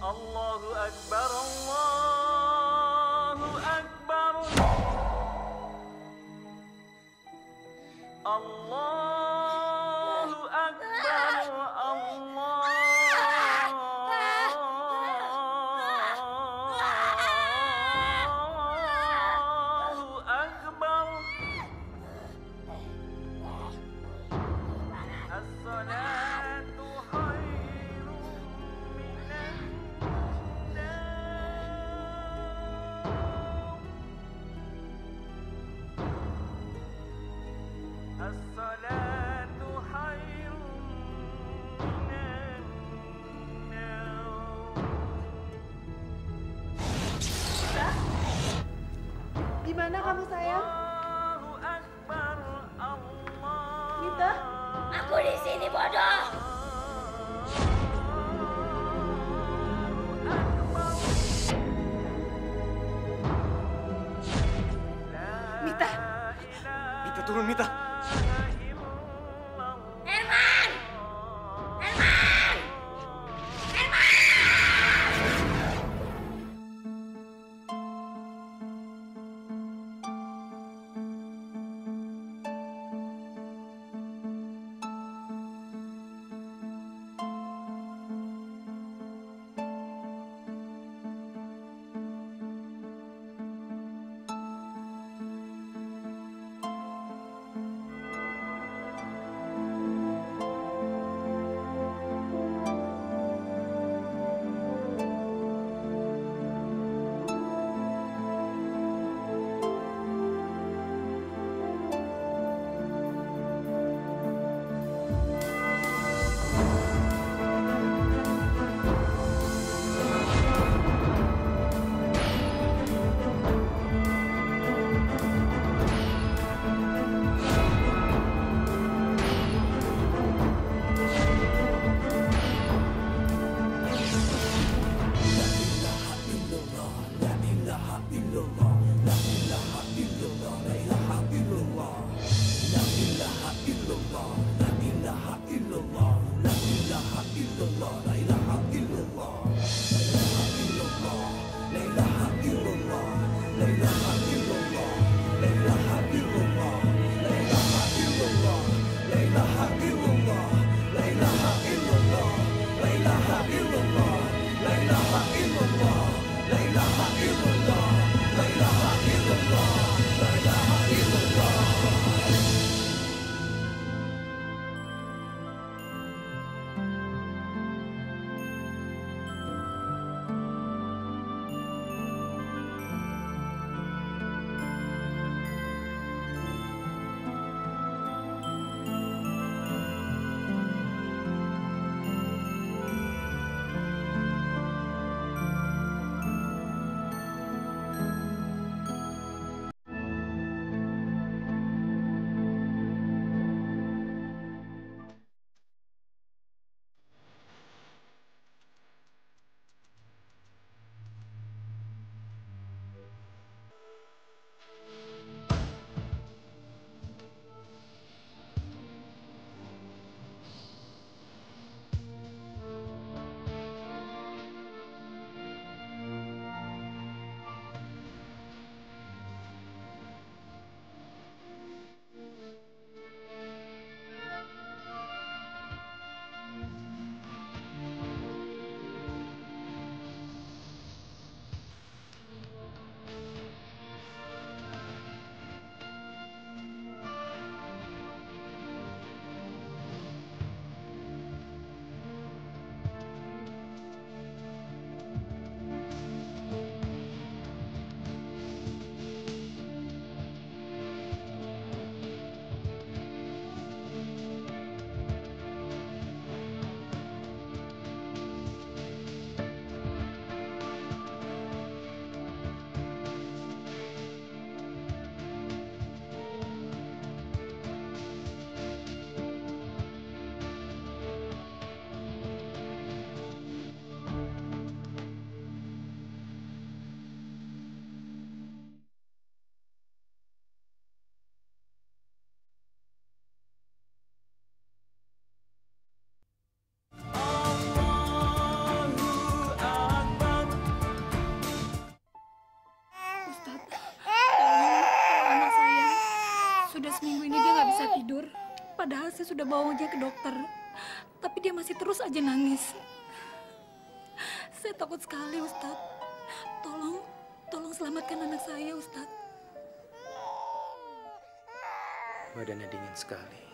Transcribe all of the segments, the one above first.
Allahu Akbar, Allahu Akbar, Allahu Akbar, Allahu Akbar. As-salatu khairun minan nawm. As-salatu khairun minan nawm. Gimana kamu sayang? Allahu Akbar, Allah. Mita? Aku di sini, bodoh. Mita? Mita, turun Mita. Herman! Herman! Herman! bawa dia ke dokter, tapi dia masih terus aja nangis. Saya takut sekali, Ustadz. Tolong selamatkan anak saya, Ustadz. Badannya dingin sekali.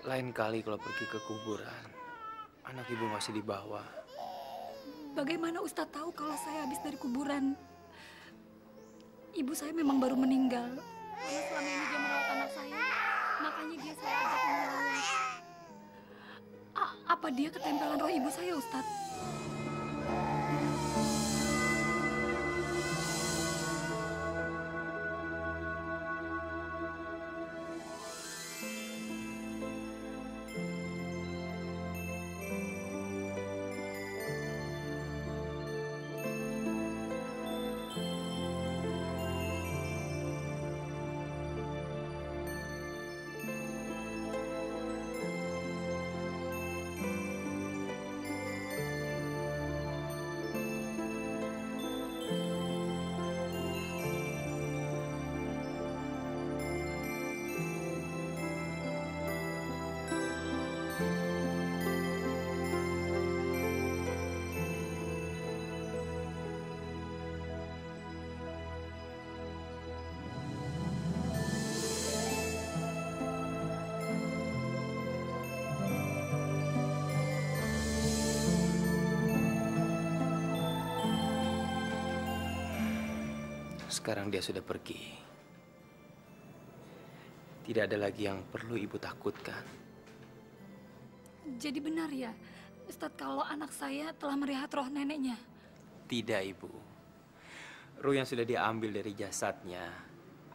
Lain kali kalau pergi ke kuburan, anak ibu masih di bawah. Bagaimana Ustadz tahu kalau saya habis dari kuburan? Ibu saya memang baru meninggal. Karena selama ini dia merawat anak saya, makanya dia saya ajak merawat. Apa dia ketempelan roh ibu saya, Ustadz? Sekarang dia sudah pergi. Tidak ada lagi yang perlu ibu takutkan. Jadi benar ya, Ustadz, kalau anak saya telah melihat roh neneknya? Tidak, ibu. Ruh yang sudah diambil dari jasadnya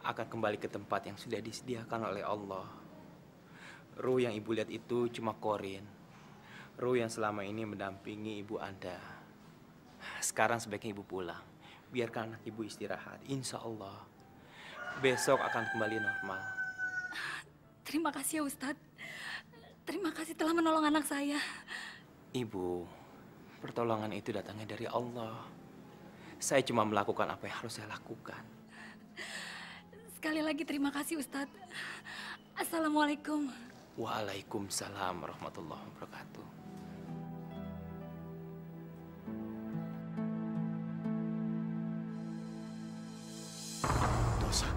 akan kembali ke tempat yang sudah disediakan oleh Allah. Ruh yang ibu lihat itu cuma Korin. Ruh yang selama ini mendampingi ibu Anda. Sekarang sebaiknya ibu pulang. Biarkan anak ibu istirahat. Insya Allah besok akan kembali normal. Terima kasih ya Ustadz. Terima kasih telah menolong anak saya. Ibu, pertolongan itu datangnya dari Allah. Saya cuma melakukan apa yang harus saya lakukan. Sekali lagi terima kasih Ustadz. Assalamualaikum. Waalaikumsalam warahmatullahi wabarakatuh. Dosa.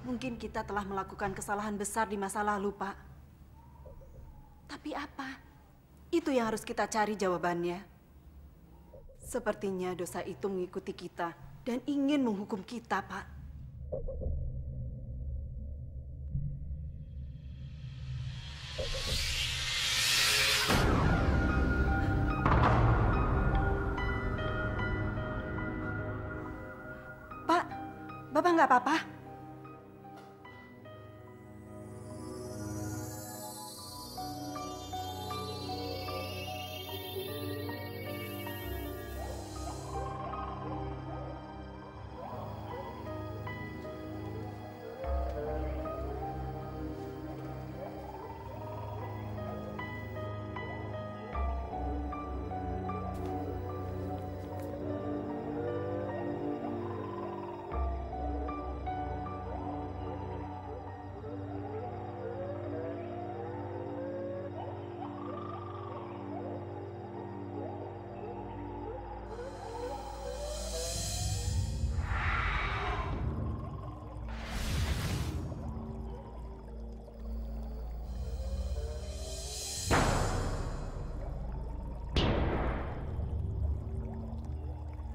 Mungkin kita telah melakukan kesalahan besar di masa lalu, Pak. Tapi apa? Itu yang harus kita cari jawabannya. Sepertinya dosa itu mengikuti kita dan ingin menghukum kita, Pak. Pak, Bapak nggak apa-apa?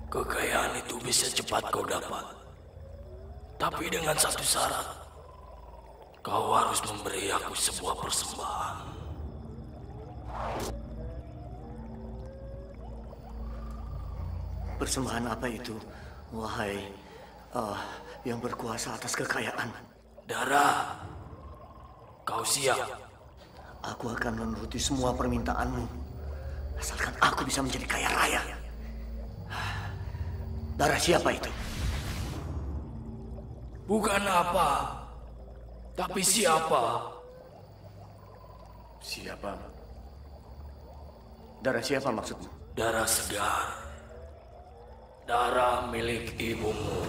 Kekayaan itu bisa cepat kau dapat. Tapi dengan satu syarat. Kau harus memberi aku sebuah persembahan. Persembahan apa itu, wahai yang berkuasa atas kekayaan? Darah, kau siap? Aku akan menuruti semua permintaanmu. Asalkan aku bisa menjadi kaya raya. Darah siapa itu? Bukan apa, tapi siapa? Siapa? Darah siapa maksudmu? Darah segar. Darah milik ibumu.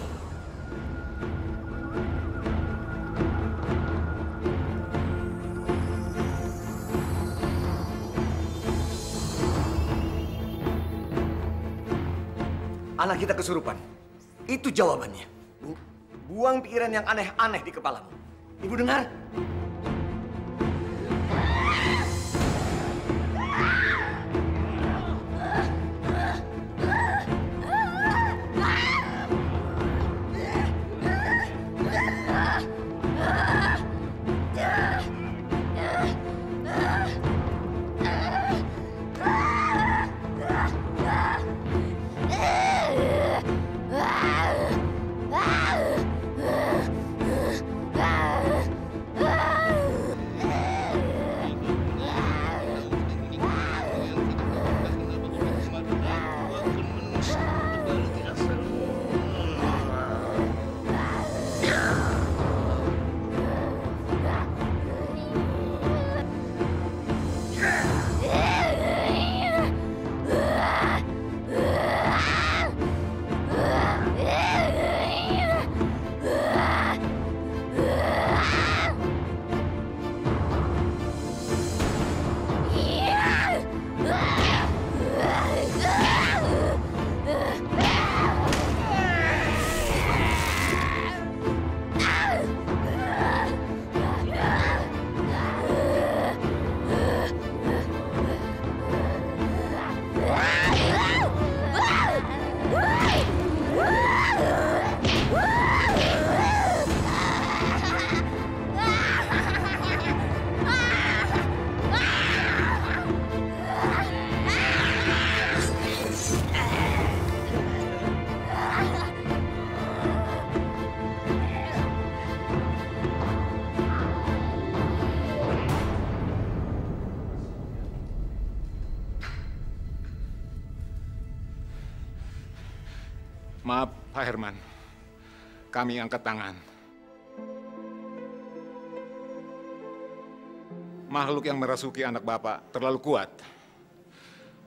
Anak kita kesurupan. Itu jawabannya. Bu, buang pikiran yang aneh-aneh di kepalamu. Ibu dengar? Maaf, Pak Herman. Kami angkat tangan. Makhluk yang merasuki anak Bapak terlalu kuat.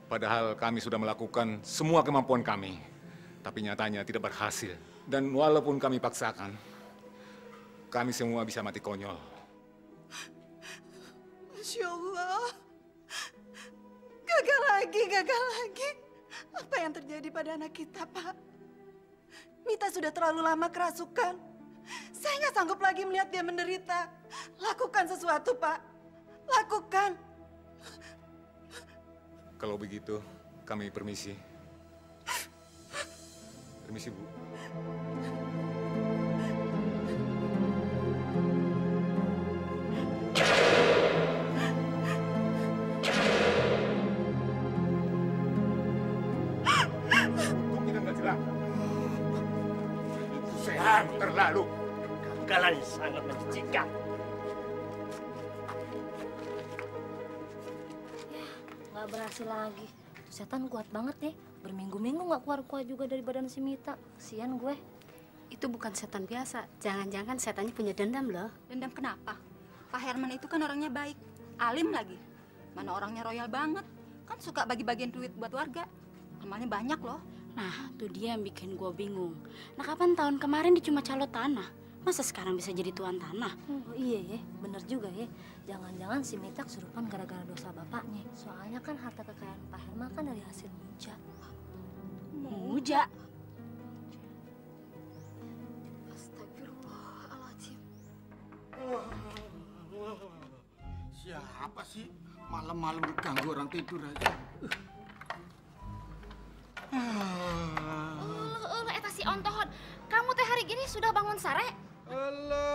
Padahal kami sudah melakukan semua kemampuan kami. Tapi nyatanya tidak berhasil. Dan walaupun kami paksakan, kami semua bisa mati konyol. Masya Allah. Gagal lagi, gagal lagi. Apa yang terjadi pada anak kita, Pak? Mita sudah terlalu lama kerasukan. Saya nggak sanggup lagi melihat dia menderita. Lakukan sesuatu, Pak. Lakukan. Kalau begitu, kami permisi. Permisi, Bu. Kok kita nggak celaka? Sehat terlalu. Kegagalan yang sangat menjijikan. Nggak berhasil lagi. Tuh setan kuat banget ya. Berminggu-minggu nggak keluar-keluar juga dari badan si Mita. Kasian gue. Itu bukan setan biasa. Jangan-jangan setannya punya dendam loh. Dendam kenapa? Pak Herman itu kan orangnya baik, alim lagi. Mana orangnya royal banget. Kan suka bagi-bagian duit buat warga. Amalnya banyak loh. Nah, tuh dia yang bikin gue bingung. Nah, kapan tahun kemarin dia cuma calo tanah? Masa sekarang bisa jadi tuan tanah? Oh, iya ya, bener juga ya. Jangan-jangan si Mita kesurupan gara-gara dosa bapaknya. Soalnya kan harta kekayaan Pak Herman kan dari hasil muja. Muja? Astagfirullahaladzim. Siapa sih malam-malam ganggu orang tidur aja? Eta si Ontohon, kamu teh hari gini sudah bangun sare?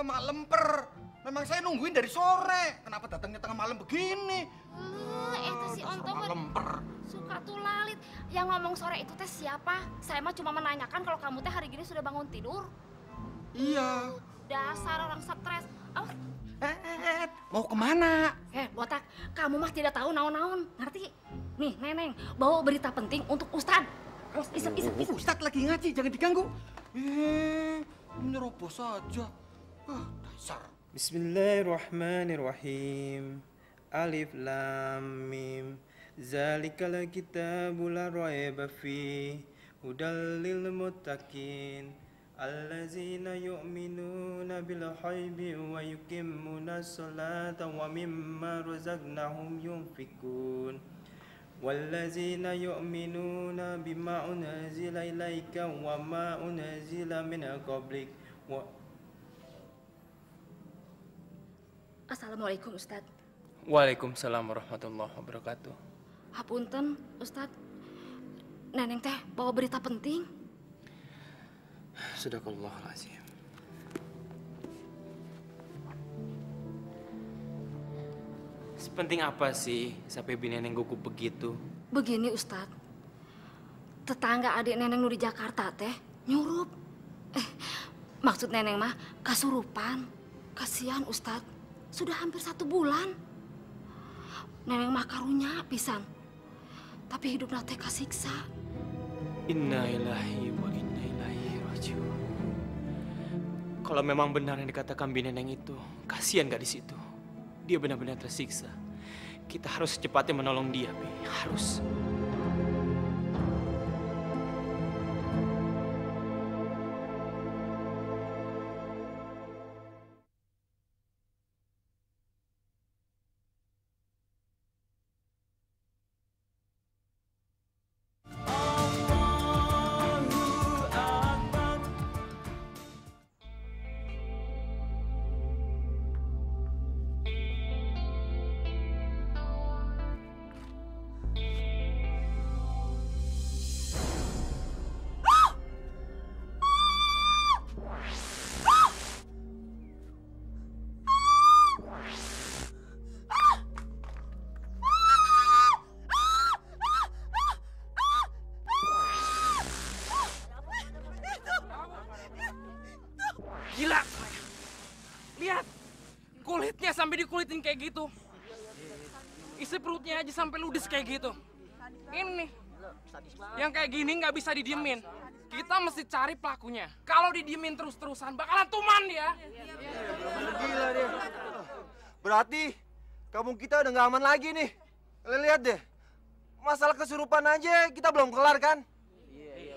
Mak lemper. Memang saya nungguin dari sore. Kenapa datangnya tengah malam begini? Eta si Ontohon lemper. suka tuh lalit. Yang ngomong sore itu teh siapa? Saya mah cuma menanyakan kalau kamu teh hari gini sudah bangun tidur. Iya. Dasar orang stres. Awas. Mau kemana? Botak, kamu mah tidak tahu naon-naon, ngerti? Nih, Neneng, bawa berita penting untuk Ustad. Awas, isep. Ustad lagi ngaji, jangan diganggu. Nyerobos saja. Dasar. Bismillahirrahmanirrahim. Alif lam mim. Zalikal kitabu la raiba fi hudal lil muttaqin allazina yu'minuna bil ghaibi wa yuqimmuna sholata wa mimma razaqnahum yunfikun wallazina yu'minuna bima unzila ilaika wa ma unzila min qablik wa Assalamualaikum, Ustad. Waalaikumsalam warahmatullahi wabarakatuh. Hapunten, Ustad. Neneng teh bawa berita penting. Sadaqallahul-azim. Sepenting apa sih sampai bini Neneng gugup begitu? Begini, Ustad. Tetangga adik Neneng nu di Jakarta teh nyurup. Maksud Neneng mah kasurupan. Kasihan, Ustad. Sudah hampir 1 bulan. Neneng mah karunya pisan. Tapi hidup teh kasiksa. Inna lillahi wa inna ilaihi rajiun. Kalau memang benar yang dikatakan bini Neneng itu, kasihan gak di situ? Dia benar-benar tersiksa. Kita harus secepatnya menolong dia, Bi. Harus. Gila! Lihat! Kulitnya sampai dikulitin kayak gitu. Isi perutnya aja sampai ludes kayak gitu. Ini nih, yang kayak gini nggak bisa didiemin. Kita mesti cari pelakunya. Kalau didiemin terus-terusan, bakalan tuman dia. Gila dia. Berarti kampung kita udah nggak aman lagi nih. Lihat deh, masalah kesurupan aja kita belum kelar kan?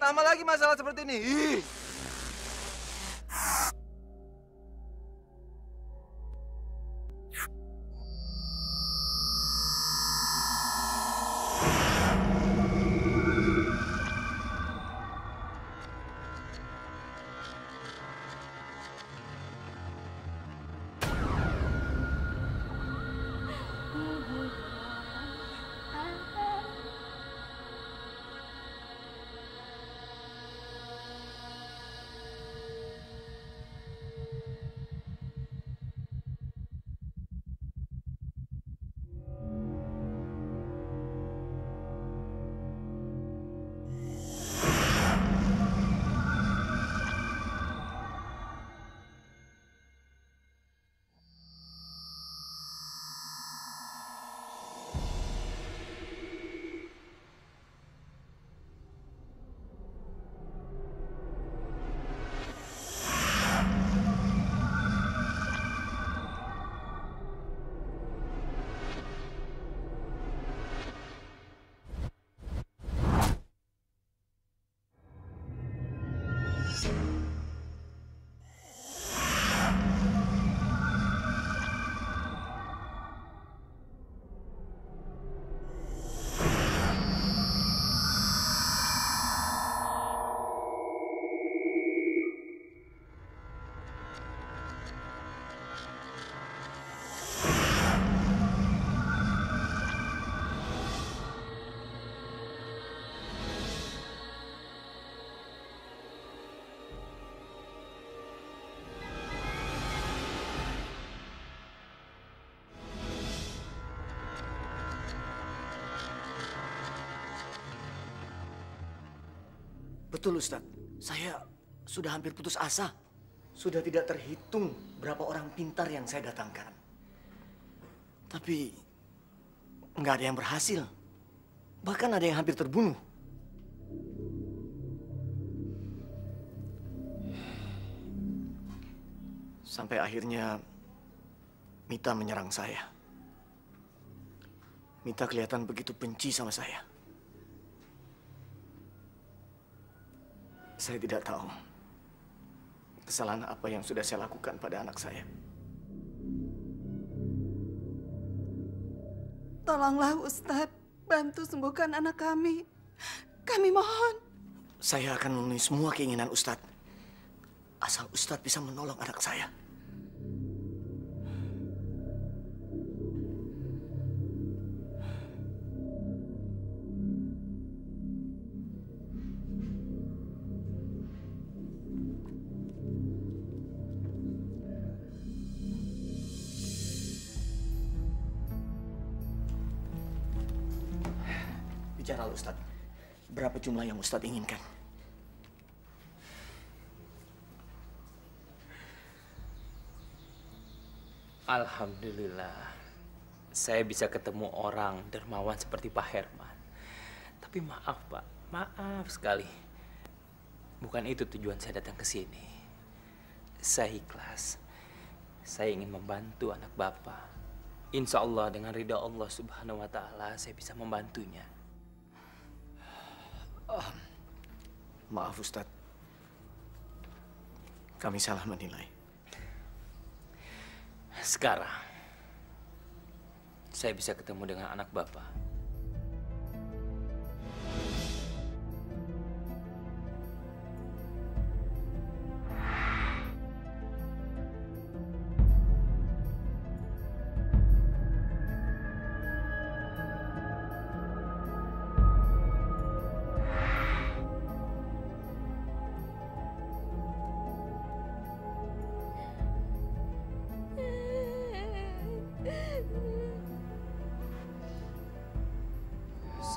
Tambah lagi masalah seperti ini. Ih. Betul, Ustadz. Saya sudah hampir putus asa. Sudah tidak terhitung berapa orang pintar yang saya datangkan. Tapi nggak ada yang berhasil. Bahkan ada yang hampir terbunuh. Sampai akhirnya Mita menyerang saya. Mita kelihatan begitu benci sama saya. Saya tidak tahu kesalahan apa yang sudah saya lakukan pada anak saya. Tolonglah Ustadz, bantu sembuhkan anak kami. Kami mohon. Saya akan memenuhi semua keinginan Ustadz. Asal Ustadz bisa menolong anak saya. Bicaralah Ustadz. Berapa jumlah yang Ustadz inginkan? Alhamdulillah, saya bisa ketemu orang dermawan seperti Pak Herman. Tapi maaf Pak, maaf sekali. Bukan itu tujuan saya datang ke sini. Saya ikhlas. Saya ingin membantu anak Bapak. Insya Allah dengan ridha Allah Subhanahu wa Ta'ala saya bisa membantunya. Maaf Ustadz. Kami salah menilai. Sekarang, saya bisa ketemu dengan anak Bapak.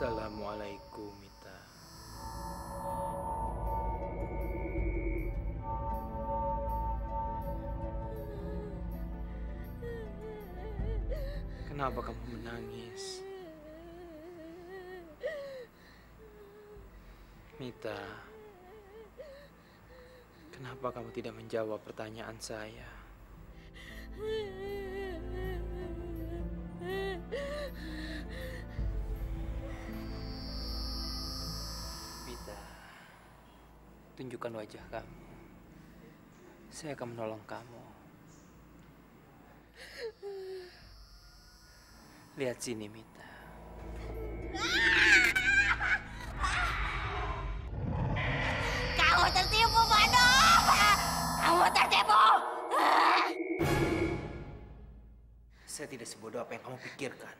Assalamualaikum, Mita. Kenapa kamu menangis? Mita, kenapa kamu tidak menjawab pertanyaan saya? Mita, tunjukkan wajah kamu. Saya akan menolong kamu. Lihat sini, Mita. Kamu tertipu, bodoh! Kamu tertipu! Saya tidak sebodoh apa yang kamu pikirkan.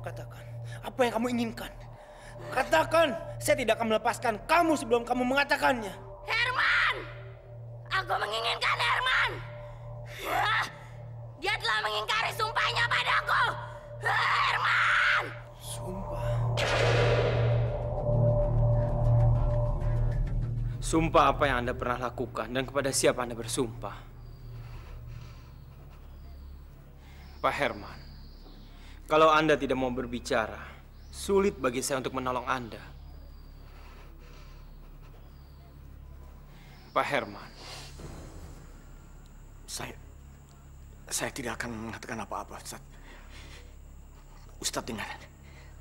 Katakan, apa yang kamu inginkan? Katakan, saya tidak akan melepaskan kamu sebelum kamu mengatakannya. Herman! Aku menginginkan Herman! Dia telah mengingkari sumpahnya padaku! Herman! Sumpah? Sumpah apa yang Anda pernah lakukan dan kepada siapa Anda bersumpah? Pak Herman, kalau Anda tidak mau berbicara, sulit bagi saya untuk menolong Anda. Pak Herman. Saya tidak akan mengatakan apa-apa, Ustaz. Ustaz dengar,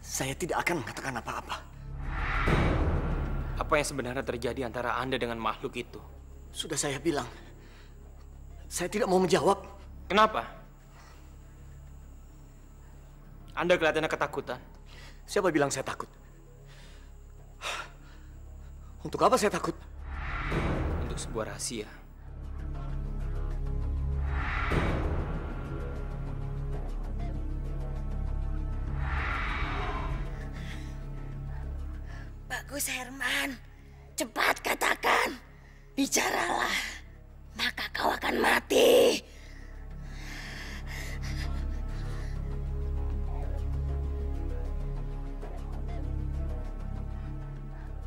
saya tidak akan mengatakan apa-apa. Apa yang sebenarnya terjadi antara Anda dengan makhluk itu? Sudah saya bilang, saya tidak mau menjawab. Kenapa? Anda kelihatannya ketakutan. Siapa bilang saya takut? Untuk apa saya takut? Untuk sebuah rahasia. Bagus, Herman. Cepat katakan. Bicaralah. Maka kau akan mati.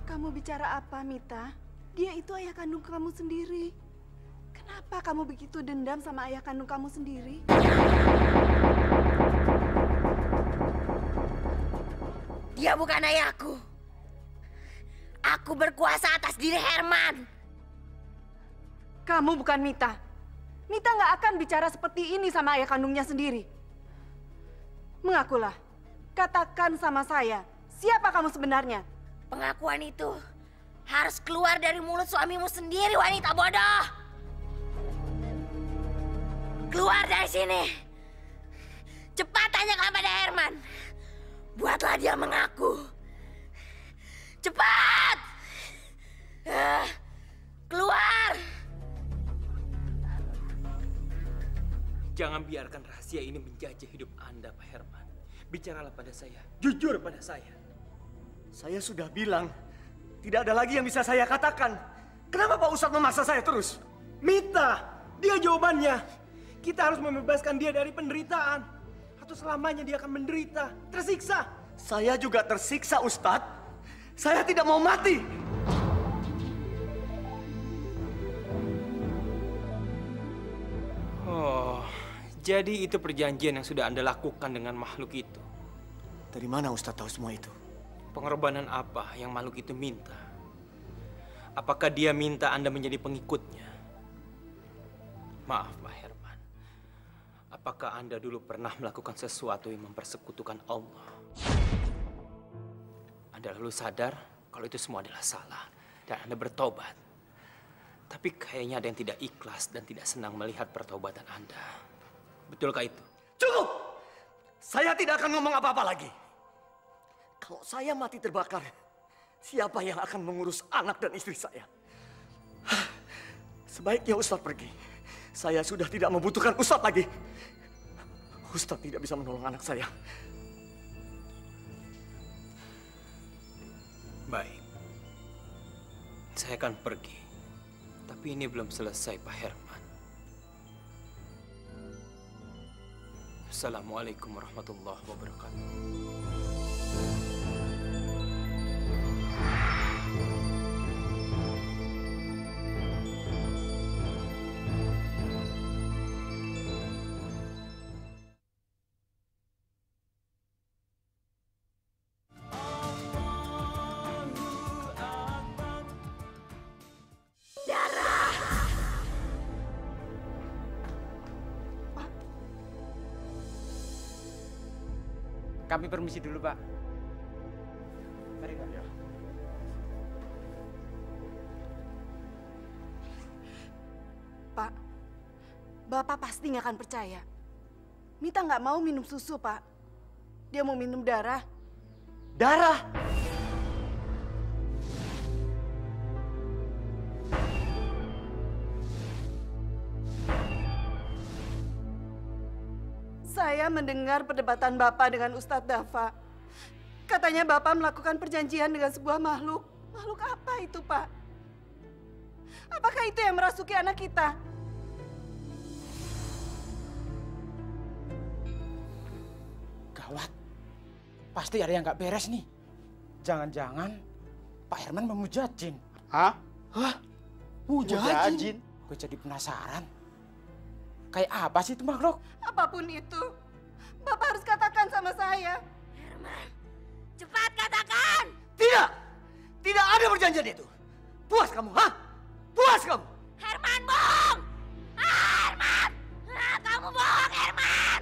Kamu bicara apa, Mita? Dia itu ayah kandung kamu sendiri. Kenapa kamu begitu dendam sama ayah kandung kamu sendiri? Dia bukan ayahku. Aku berkuasa atas diri Herman. Kamu bukan Mita. Mita nggak akan bicara seperti ini sama ayah kandungnya sendiri. Mengakulah. Katakan sama saya, siapa kamu sebenarnya? Pengakuan itu harus keluar dari mulut suamimu sendiri, wanita bodoh. Keluar dari sini. Cepat tanyakan pada Herman. Buatlah dia mengaku. Cepat! Keluar! Jangan biarkan rahasia ini menjajah hidup Anda, Pak Herman. Bicaralah pada saya, jujur pada saya. Saya sudah bilang, tidak ada lagi yang bisa saya katakan. Kenapa Pak Ustadz memaksa saya terus? Mita, dia jawabannya. Kita harus membebaskan dia dari penderitaan. Atau selamanya dia akan menderita, tersiksa. Saya juga tersiksa, Ustadz. Saya tidak mau mati. Oh, jadi itu perjanjian yang sudah Anda lakukan dengan makhluk itu. Dari mana Ustadz tahu semua itu? Pengorbanan apa yang makhluk itu minta? Apakah dia minta Anda menjadi pengikutnya? Maaf, Pak Herman. Apakah Anda dulu pernah melakukan sesuatu yang mempersekutukan Allah? Anda lalu sadar kalau itu semua adalah salah dan Anda bertobat. Tapi kayaknya ada yang tidak ikhlas dan tidak senang melihat pertobatan Anda. Betulkah itu? Cukup! Saya tidak akan ngomong apa-apa lagi. Kalau saya mati terbakar, siapa yang akan mengurus anak dan istri saya? Sebaiknya Ustadz pergi. Saya sudah tidak membutuhkan Ustadz lagi. Ustadz tidak bisa menolong anak saya. Baik. Saya akan pergi. Tapi ini belum selesai, Pak Herman. Assalamualaikum warahmatullahi wabarakatuh. Kami permisi dulu, Pak. Mari, Pak. Pak, Bapak pasti nggak akan percaya. Mita nggak mau minum susu, Pak. Dia mau minum darah. Darah? Saya mendengar perdebatan Bapak dengan Ustadz Dafa. Katanya Bapak melakukan perjanjian dengan sebuah makhluk. Makhluk apa itu, Pak? Apakah itu yang merasuki anak kita? Gawat. Pasti ada yang nggak beres nih. Jangan-jangan Pak Herman memuja jin. Hah? Hah? Puja jin? Gue jadi penasaran. Kayak apa sih itu makhluk? Apapun itu, Bapak harus katakan sama saya. Herman, cepat katakan! Tidak! Tidak ada perjanjian itu. Puas kamu, ha? Puas kamu! Herman bohong! Herman! Kamu bohong, Herman!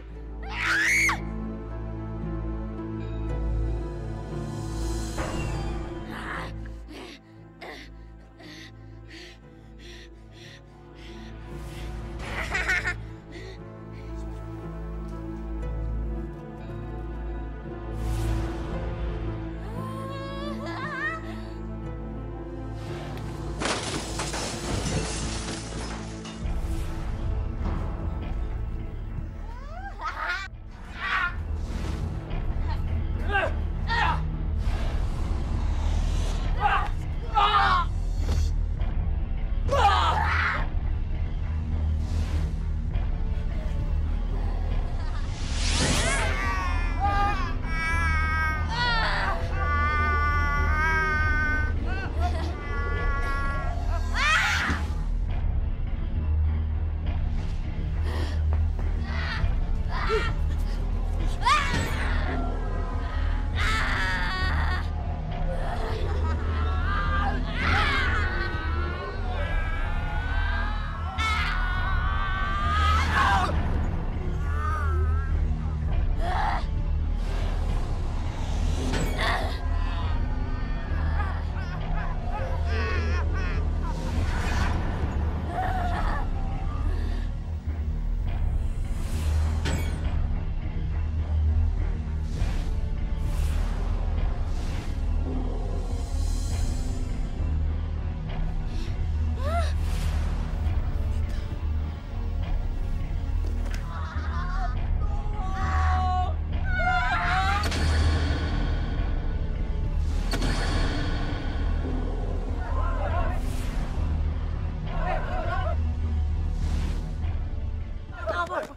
Mita!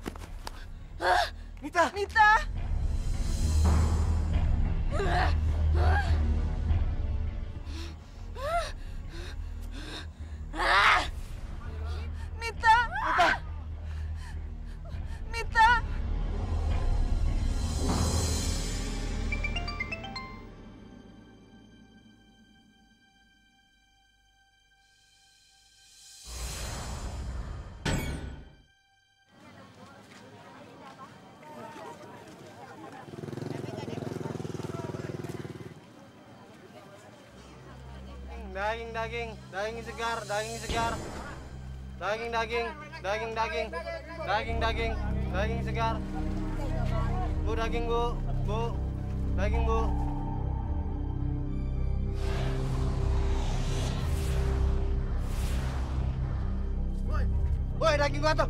Mita! Mita! Mita! Mita! Daging segar, daging segar. Daging segar. Bu, daging bu, daging bu. Woi, daging gua tuh.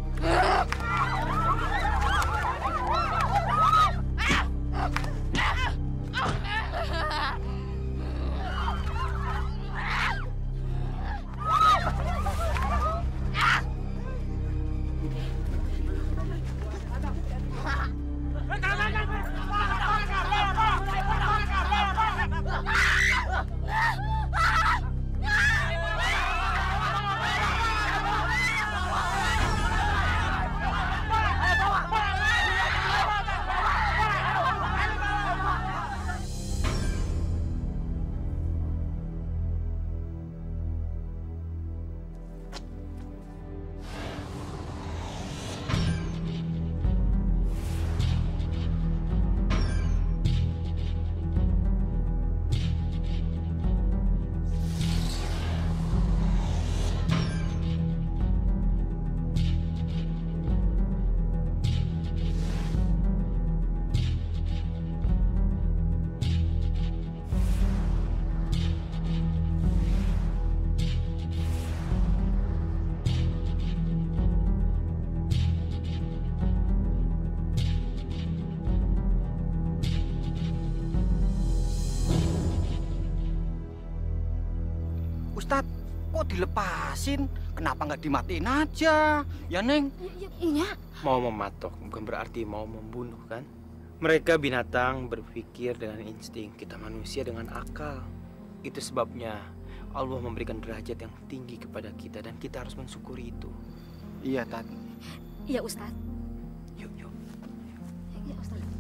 Ustadz, kok dilepasin? Kenapa nggak dimatiin aja? Ya, Neng? Iya. Mau mematok bukan berarti mau membunuh, kan? Mereka binatang berpikir dengan insting, kita manusia dengan akal. Itu sebabnya Allah memberikan derajat yang tinggi kepada kita dan kita harus mensyukuri itu. Iya, Tat. Iya, Ustadz. Yuk. Iya, Ustadz.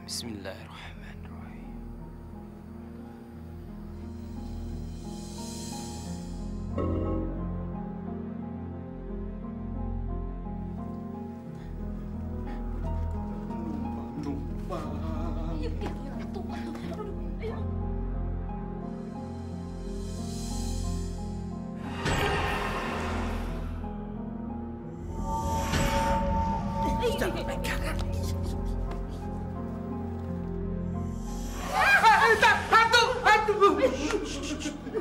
Bismillahirrahmanirrahim. Jangan pegangan.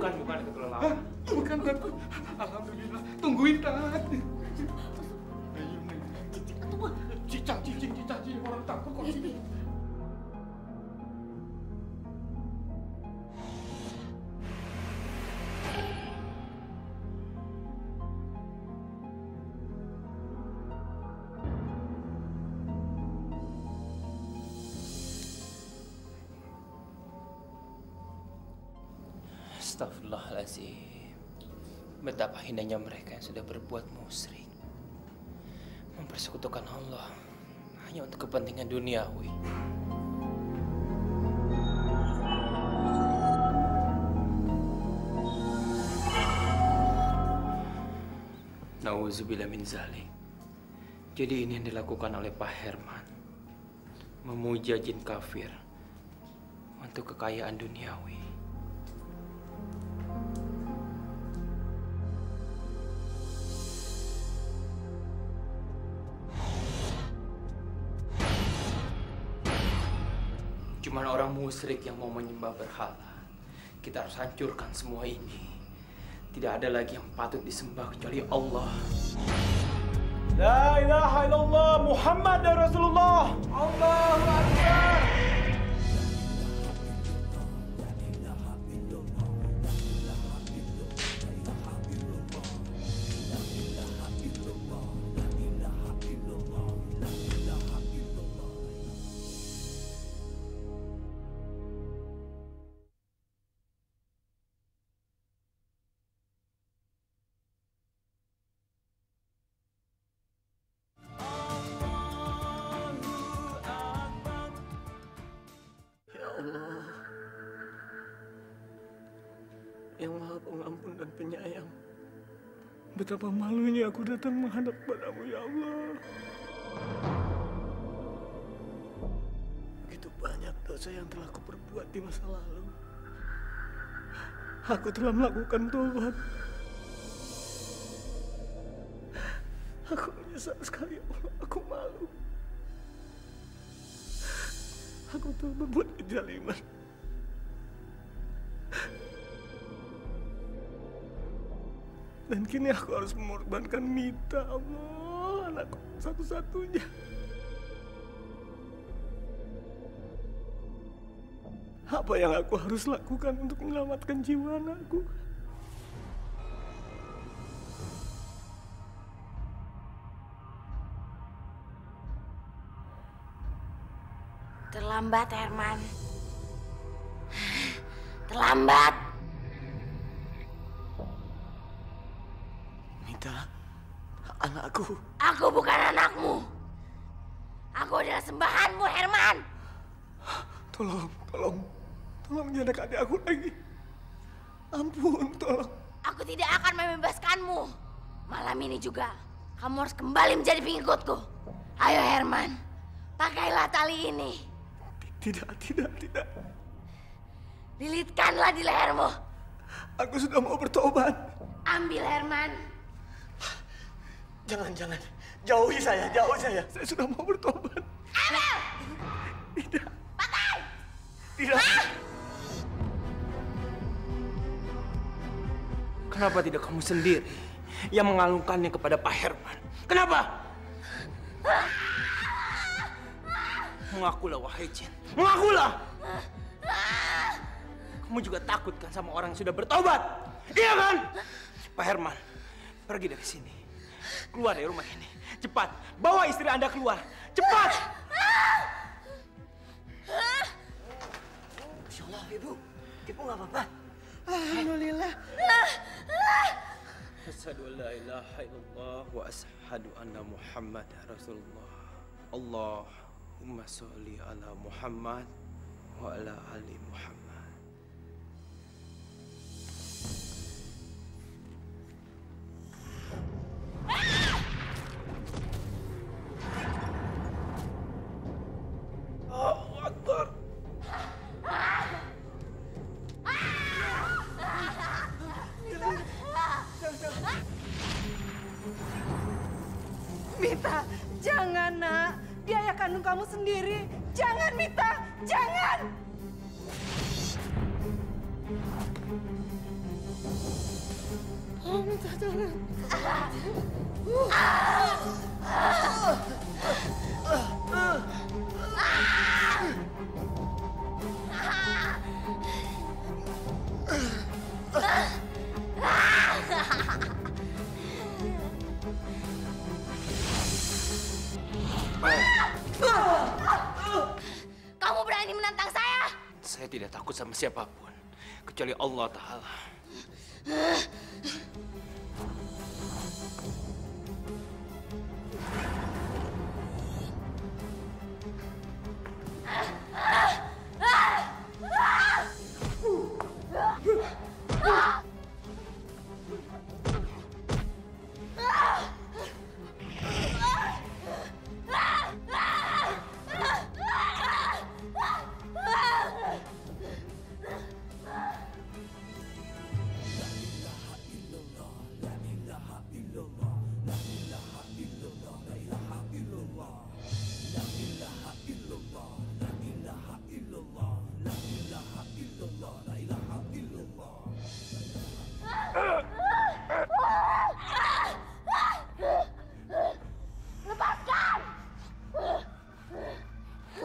Bukan itu kelelawar. Bukan, Tat. Alhamdulillah. Tungguin, Tat. Cicak, orang takut kok sini. Astagfirullahaladzim. Betapa hinanya mereka yang sudah berbuat musyrik, mempersekutukan Allah hanya untuk kepentingan duniawi. Nauzubillah min zalik. Jadi ini yang dilakukan oleh Pak Herman, memuja jin kafir untuk kekayaan duniawi. Cuman orang musyrik yang mau menyembah berhala. Kita harus hancurkan semua ini. Tidak ada lagi yang patut disembah kecuali Allah. La ilaha illallah Muhammad yang Maha Pengampun dan Penyayang. Betapa malunya aku datang menghadap padamu, ya Allah. Begitu banyak dosa yang telah kuperbuat di masa lalu. Aku telah melakukan tobat. Aku menyesal sekali, ya Allah. Aku malu. Aku telah berbuat kezaliman. Dan kini aku harus mengorbankan Mita, Allah, anakku satu-satunya. Apa yang aku harus lakukan untuk menyelamatkan jiwa anakku? Terlambat, Herman. Terlambat. Mita, anakku. Aku bukan anakmu. Aku adalah sembahanmu, Herman. Tolong jangan adik aku lagi. Ampun, tolong. Aku tidak akan membebaskanmu. Malam ini juga, kamu harus kembali menjadi pengikutku. Ayo, Herman. Pakailah tali ini. Tidak. Lilitkanlah di lehermu. Aku sudah mau bertobat. Ambil, Herman. Jangan. Jauhi saya. Saya sudah mau bertobat. Ambil! Tidak. Pakai! Tidak. Kenapa tidak kamu sendiri yang mengalungkannya kepada Pak Herman? Kenapa? Mengakulah, wahai jin. Mengakulah! Kamu juga takut kan sama orang yang sudah bertobat? Iya kan? Pak Herman, pergi dari sini. Keluar dari rumah ini. Cepat, bawa istri Anda keluar. Cepat! Masya Allah, Ibu. Ibu nggak apa-apa. Alhamdulillah. Asyhadu an la ilaha illallah wa asyhadu anna Muhammad Rasulullah. Allahumma sholli ala Muhammad wa ala ali Muhammad. Allahu Akbar. Mita, jangan nak. Dia ayah kandung kamu sendiri. Jangan Mita, jangan. Oh Mita, jangan. Kamu berani menantang saya? Saya tidak takut sama siapapun, kecuali Allah Ta'ala.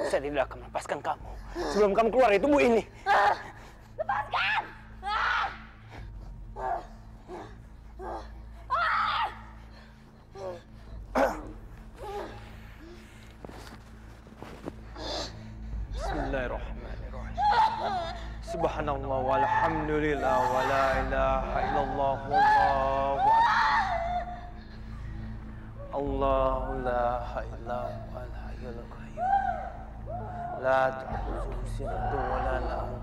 Saya tidak akan melepaskan kamu sebelum kamu keluar dari tubuh ini. Lepaskan! Bismillahirrahmanirrahim. Subhanallah walhamdulillah wa la ilaha illallah wallahu akbar. Allahu la ilaha illallah al-hayyul qayyum. La ta'khudhuhu sinatun wa la nawm.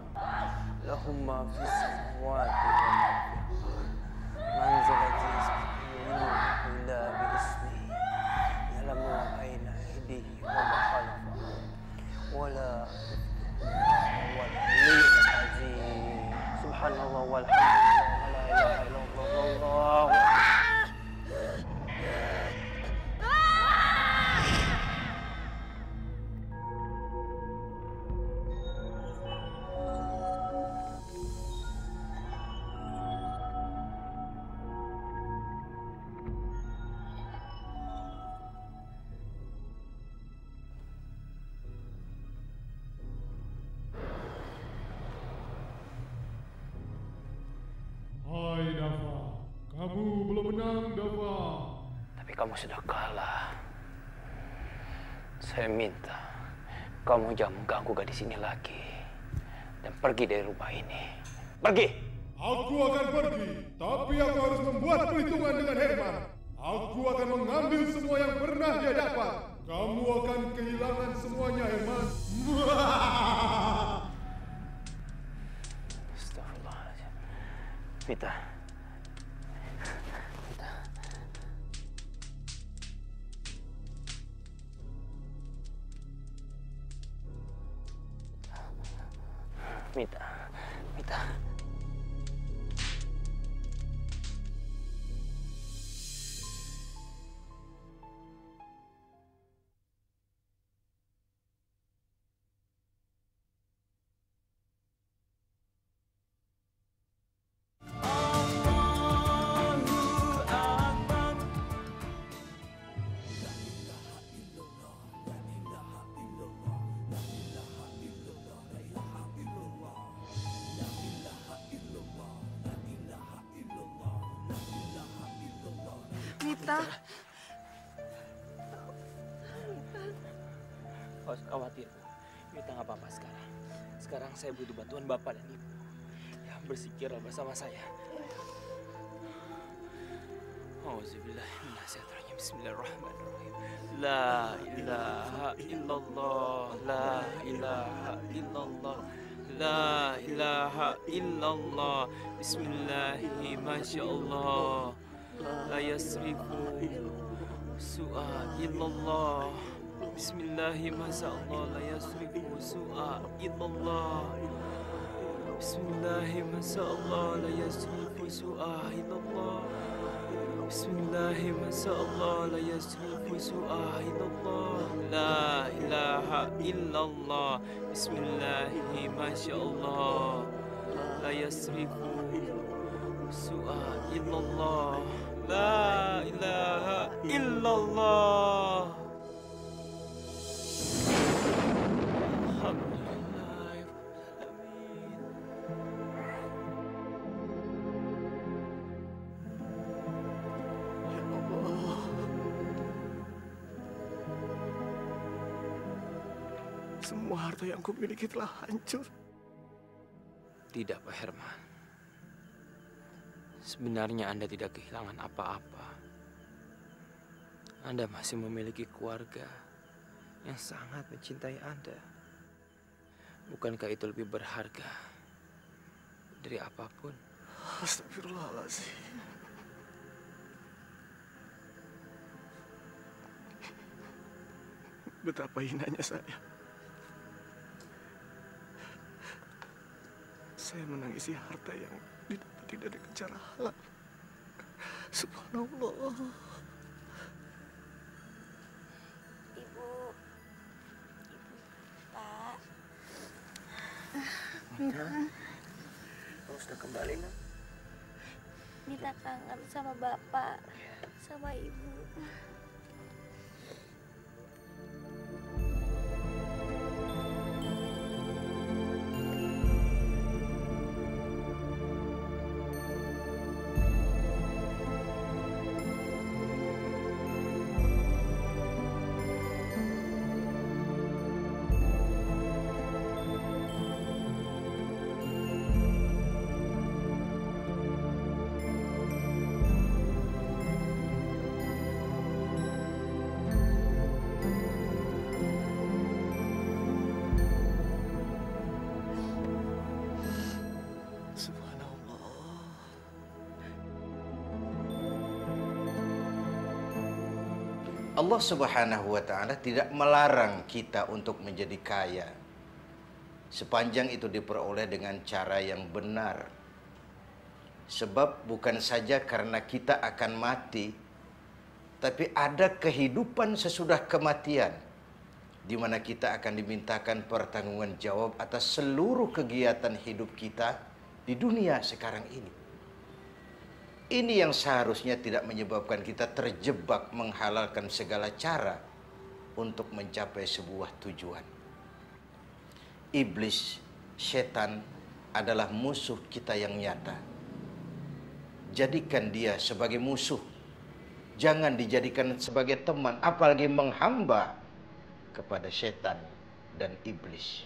Lahu ma fis الأموات من ذا الذي يشفع إلا بإذنه يعلم ما بين أيديهم وما خلفهم ولا هو العلي العظيم سبحان الله والحمد لله ولا إله إلا الله والله Hai Dava, kamu belum menang Dava. Tapi kamu sudah kalah. Saya minta kamu jangan mengganggu gadis ini lagi dan pergi dari rumah ini. Pergi! Aku akan pergi, tapi aku harus membuat perhitungan dengan Herman. Aku akan mengambil semua yang pernah dia dapat. Kamu akan kehilangan semuanya, Herman. Astagfirullahaladzim. Vita. Mita. Mita. Mita. Gak usah khawatir, Bu. Mita nggak apa-apa sekarang. Sekarang saya butuh bantuan Bapak dan Ibu. Ya, bersikirlah bersama saya. Auzubillahiminasyaitonirrajim. Bismillahirrahmanirrahim. La ilaha illallah. La ilaha illallah. La ilaha illallah. Bismillahi masyaallah. La yasrifu su'a illallah. Bismillahi masyaallah. La yasrifu su'a illallah. Bismillahi masyaallah. La yasrifu su'a illallah. Bismillahi masyaallah. La yasrifu su'a illallah. La ilaha illallah. Bismillahi masyaallah. La yasrifu su'a illallah. La ilaha illallah. Semua harta yang kumiliki telah hancur. Tidak, Pak Herman. Sebenarnya Anda tidak kehilangan apa-apa. Anda masih memiliki keluarga yang sangat mencintai Anda. Bukankah itu lebih berharga dari apapun? Astagfirullahaladzim. Betapa hinanya saya. Saya menangisi harta yang didapati dari cara halal. Subhanallah. Ibu, Pak. Mita, kamu sudah kembali, Nak? Mita kangen sama Bapak, sama Ibu. Allah Subhanahu wa Ta'ala tidak melarang kita untuk menjadi kaya, sepanjang itu diperoleh dengan cara yang benar. Sebab bukan saja karena kita akan mati, tapi ada kehidupan sesudah kematian, di mana kita akan dimintakan pertanggungjawaban jawab atas seluruh kegiatan hidup kita di dunia sekarang ini. Ini yang seharusnya tidak menyebabkan kita terjebak menghalalkan segala cara untuk mencapai sebuah tujuan. Iblis, setan adalah musuh kita yang nyata. Jadikan dia sebagai musuh. Jangan dijadikan sebagai teman, apalagi menghamba kepada setan dan iblis.